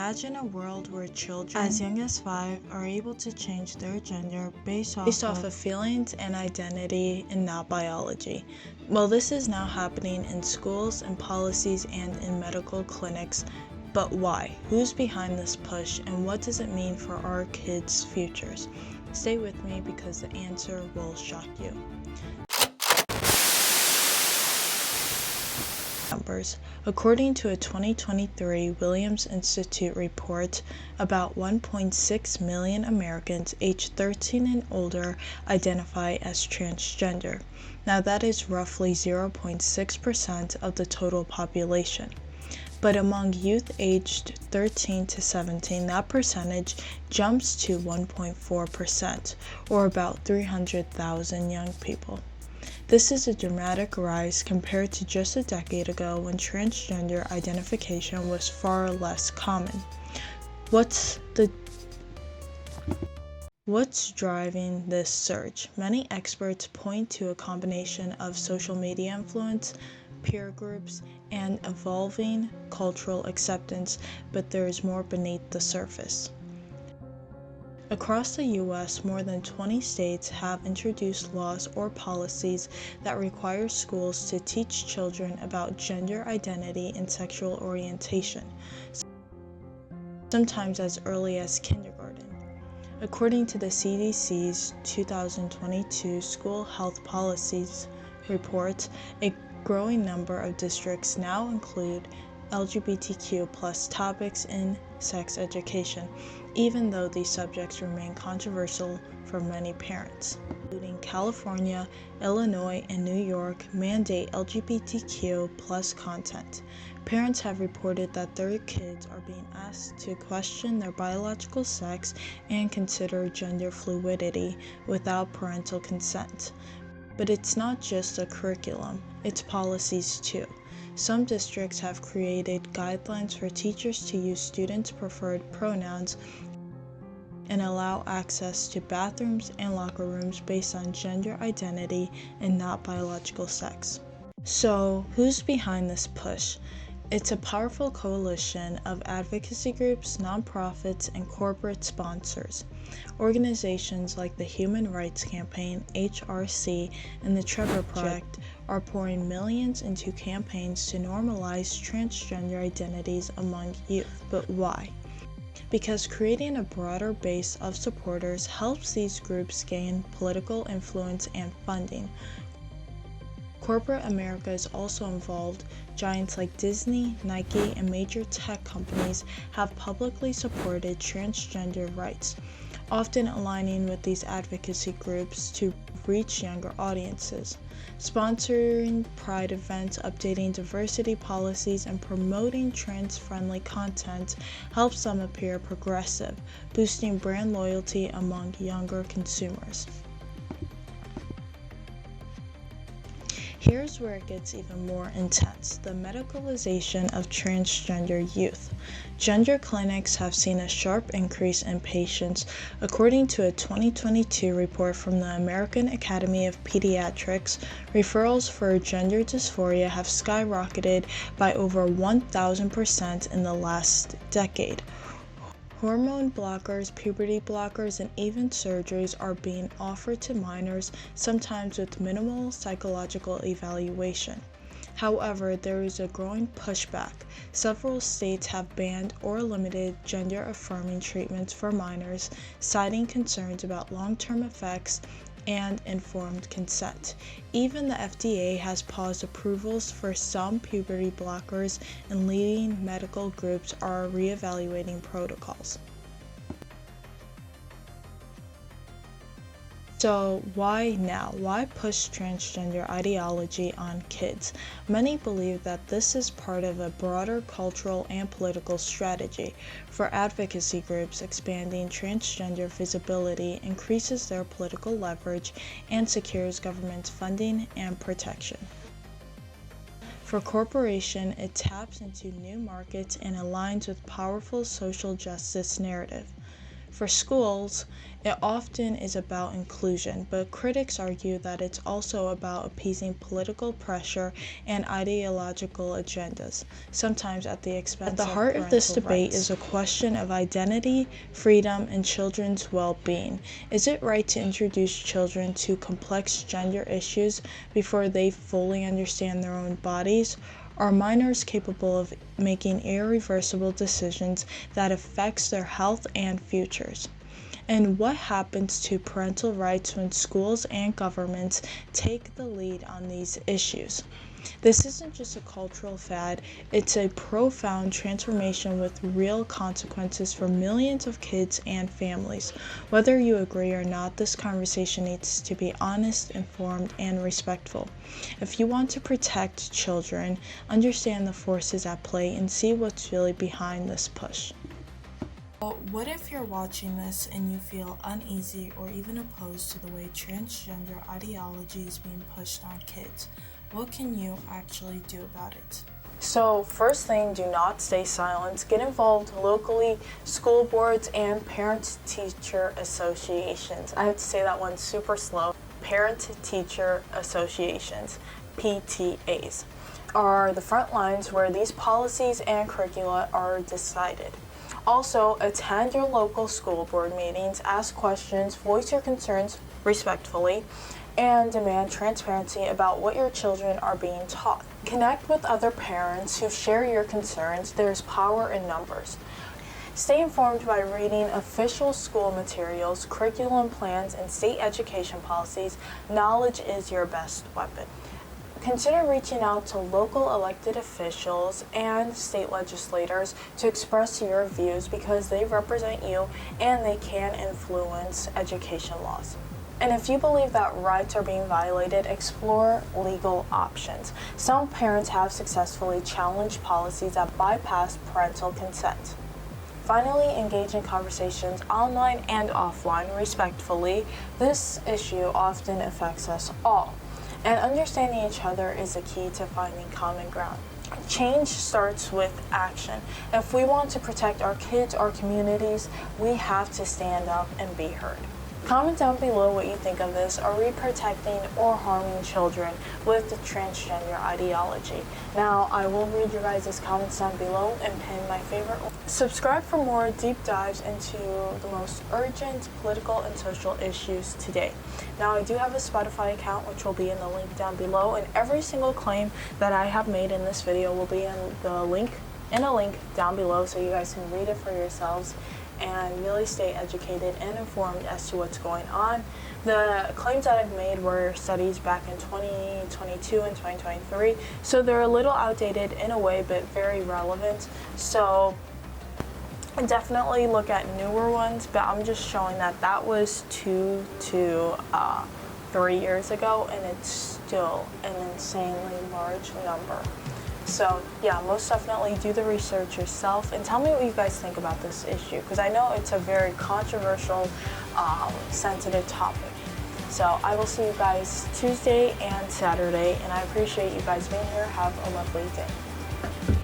Imagine a world where children as young as 5 are able to change their gender based off of feelings and identity and not biology. Well, this is now happening in schools and policies and in medical clinics. But why? Who's behind this push, and what does it mean for our kids' futures? Stay with me because the answer will shock you. Numbers. According to a 2023 Williams Institute report, about 1.6 million Americans aged 13 and older identify as transgender. Now that is roughly 0.6% of the total population. But among youth aged 13 to 17, that percentage jumps to 1.4%, or about 300,000 young people. This is a dramatic rise compared to just a decade ago when transgender identification was far less common. What's driving this surge? Many experts point to a combination of social media influence, peer groups, and evolving cultural acceptance, but there is more beneath the surface. Across the U.S., more than 20 states have introduced laws or policies that require schools to teach children about gender identity and sexual orientation, sometimes as early as kindergarten. According to the CDC's 2022 School Health Policies report, a growing number of districts now include LGBTQ+ topics in sex education, even though these subjects remain controversial for many parents, including California, Illinois, and New York, mandate LGBTQ+ content. Parents have reported that their kids are being asked to question their biological sex and consider gender fluidity without parental consent. But it's not just a curriculum, it's policies too. Some districts have created guidelines for teachers to use students' preferred pronouns and allow access to bathrooms and locker rooms based on gender identity and not biological sex. So, who's behind this push? It's a powerful coalition of advocacy groups, nonprofits, and corporate sponsors. Organizations like the Human Rights Campaign, HRC, and the Trevor Project are pouring millions into campaigns to normalize transgender identities among youth. But why? Because creating a broader base of supporters helps these groups gain political influence and funding. Corporate America is also involved. Giants like Disney, Nike, and major tech companies have publicly supported transgender rights, often aligning with these advocacy groups to reach younger audiences. Sponsoring pride events, updating diversity policies, and promoting trans-friendly content helps them appear progressive, boosting brand loyalty among younger consumers. Here's where it gets even more intense: the medicalization of transgender youth. Gender clinics have seen a sharp increase in patients. According to a 2022 report from the American Academy of Pediatrics, referrals for gender dysphoria have skyrocketed by over 1,000% in the last decade. Hormone blockers, puberty blockers, and even surgeries are being offered to minors, sometimes with minimal psychological evaluation. However, there is a growing pushback. Several states have banned or limited gender-affirming treatments for minors, citing concerns about long-term effects and informed consent. Even the FDA has paused approvals for some puberty blockers, and leading medical groups are reevaluating protocols. So why now? Why push transgender ideology on kids? Many believe that this is part of a broader cultural and political strategy. For advocacy groups, expanding transgender visibility increases their political leverage and secures government funding and protection. For corporations, it taps into new markets and aligns with powerful social justice narrative. For schools, it often is about inclusion, but critics argue that it's also about appeasing political pressure and ideological agendas, sometimes at the expense of parental rights. At the heart of this debate is a question of identity, freedom, and children's well-being. Is it right to introduce children to complex gender issues before they fully understand their own bodies? Are minors capable of making irreversible decisions that affects their health and futures? And what happens to parental rights when schools and governments take the lead on these issues? This isn't just a cultural fad, it's a profound transformation with real consequences for millions of kids and families. Whether you agree or not, this conversation needs to be honest, informed, and respectful. If you want to protect children, understand the forces at play, and see what's really behind this push. But what if you're watching this and you feel uneasy or even opposed to the way transgender ideology is being pushed on kids? What can you actually do about it? So first thing, do not stay silent. Get involved locally, school boards, and parent-teacher associations. I have to say that one super slow. Parent-teacher associations, PTAs, are the front lines where these policies and curricula are decided. Also, attend your local school board meetings, ask questions, voice your concerns respectfully, and demand transparency about what your children are being taught. Connect with other parents who share your concerns. There's power in numbers. Stay informed by reading official school materials, curriculum plans, and state education policies. Knowledge is your best weapon. Consider reaching out to local elected officials and state legislators to express your views because they represent you and they can influence education laws. And if you believe that rights are being violated, explore legal options. Some parents have successfully challenged policies that bypass parental consent. Finally, engage in conversations online and offline respectfully. This issue often affects us all, and understanding each other is the key to finding common ground. Change starts with action. If we want to protect our kids, our communities, we have to stand up and be heard. Comment down below what you think of this. Are we protecting or harming children with the transgender ideology? Now, I will read your guys' comments down below and pin my favorite. Subscribe for more deep dives into the most urgent political and social issues today. Now, I do have a Spotify account, which will be in the link down below, and every single claim that I have made in this video will be in a link down below, so you guys can read it for yourselves and really stay educated and informed as to what's going on. The claims that I've made were studies back in 2022 and 2023, so they're a little outdated in a way, but very relevant. So definitely look at newer ones, but I'm just showing that that was 2 to 3 years ago, and it's still an insanely large number. So yeah, most definitely do the research yourself and tell me what you guys think about this issue, because I know it's a very controversial, sensitive topic. So I will see you guys Tuesday and Saturday, and I appreciate you guys being here. Have a lovely day.